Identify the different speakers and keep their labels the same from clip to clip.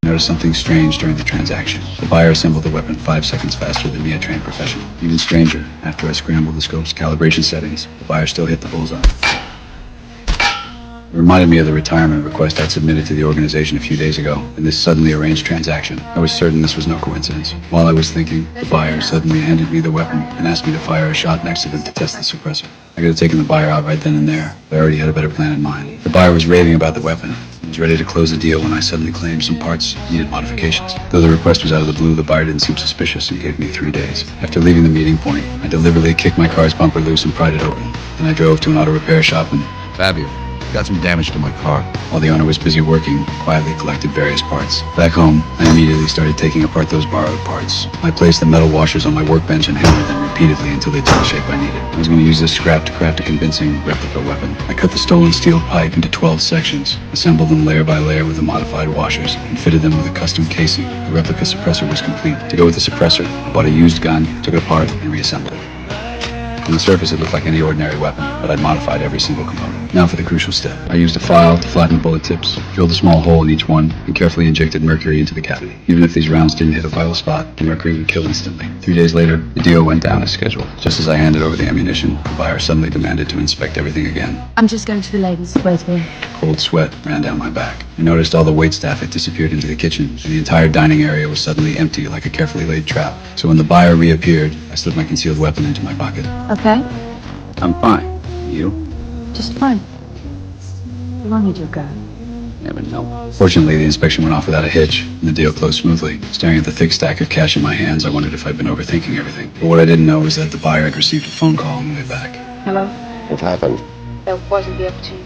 Speaker 1: Noticed something strange during the transaction. The buyer assembled the weapon 5 seconds faster than me, a trained professional. Even stranger, after I scrambled the scope's calibration settings, the buyer still hit the bullseye. It reminded me of the retirement request I'd submitted to the organization a few days ago, and this suddenly arranged transaction. I was certain this was no coincidence. While I was thinking, the buyer suddenly handed me the weapon and asked me to fire a shot next to them to test the suppressor. I could have taken the buyer out right then and there, but I already had a better plan in mind. The buyer was raving about the weapon. He was ready to close the deal when I suddenly claimed some parts needed modifications. Though the request was out of the blue, the buyer didn't seem suspicious and gave me 3 days. After leaving the meeting point, I deliberately kicked my car's bumper loose and pried it open. Then I drove to an auto repair shop and
Speaker 2: Fabio, got some damage to my car.
Speaker 1: while the owner was busy working, quietly collected various parts. Back home, I immediately started taking apart those borrowed parts. I placed the metal washers on my workbench and hammered them repeatedly until they took the shape I needed. I was going to use this scrap to craft a convincing replica weapon. I cut the stolen steel pipe into 12 sections, assembled them layer by layer with the modified washers, and fitted them with a custom casing. The replica suppressor was complete. To go with the suppressor, I bought a used gun, took it apart, and reassembled it. On the surface, it looked like any ordinary weapon, but I'd modified every single component. Now for the crucial step. I used a file to flatten the bullet tips, drilled a small hole in each one, and carefully injected mercury into the cavity. Even if these rounds didn't hit a vital spot, the mercury would kill instantly. 3 days later, the deal went down as scheduled. Just as I handed over the ammunition, the buyer suddenly demanded to inspect everything again.
Speaker 3: I'm just going to the ladies' wait here.
Speaker 1: Cold sweat ran down my back. I noticed all the waitstaff had disappeared into the kitchen, and the entire dining area was suddenly empty like a carefully laid trap. So when the buyer reappeared, I slipped my concealed weapon into my pocket.
Speaker 3: Okay?
Speaker 1: I'm fine. You?
Speaker 3: Just fine. How long did you go?
Speaker 1: Never know. Fortunately, the inspection went off without a hitch, and the deal closed smoothly. Staring at the thick stack of cash in my hands, I wondered if I'd been overthinking everything. But what I didn't know was that the buyer had received a phone call on the way back.
Speaker 3: Hello?
Speaker 4: What happened?
Speaker 3: There wasn't the opportunity.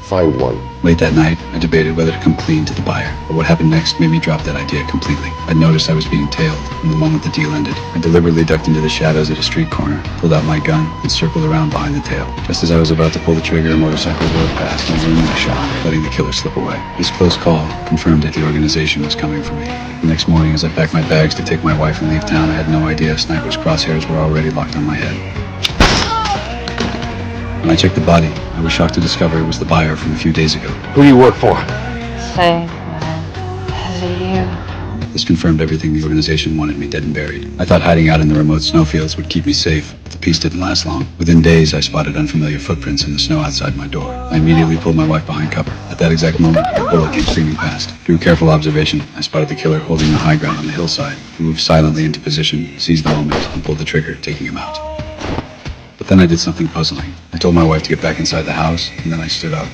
Speaker 4: Find one.
Speaker 1: Late that night, I debated whether to come clean to the buyer, but what happened next made me drop that idea completely. I noticed I was being tailed from the moment the deal ended. I deliberately ducked into the shadows at a street corner, pulled out my gun, and circled around behind the tail. Just as I was about to pull the trigger, a motorcycle rode past and aimed a shot, letting the killer slip away. This close call confirmed that the organization was coming for me. The next morning, as I packed my bags to take my wife and leave town, I had no idea a sniper's crosshairs were already locked on my head. When I checked the body, I was shocked to discover it was the buyer from a few days ago.
Speaker 4: Who do you work for?
Speaker 3: Same as you.
Speaker 1: This confirmed everything the organization wanted me dead and buried. I thought hiding out in the remote snowfields would keep me safe, but the peace didn't last long. Within days, I spotted unfamiliar footprints in the snow outside my door. I immediately pulled my wife behind cover. At that exact moment, a bullet came screaming past. Through careful observation, I spotted the killer holding the high ground on the hillside. He moved silently into position, seized the moment, and pulled the trigger, taking him out. But then I did something puzzling. I told my wife to get back inside the house, and then I stood up.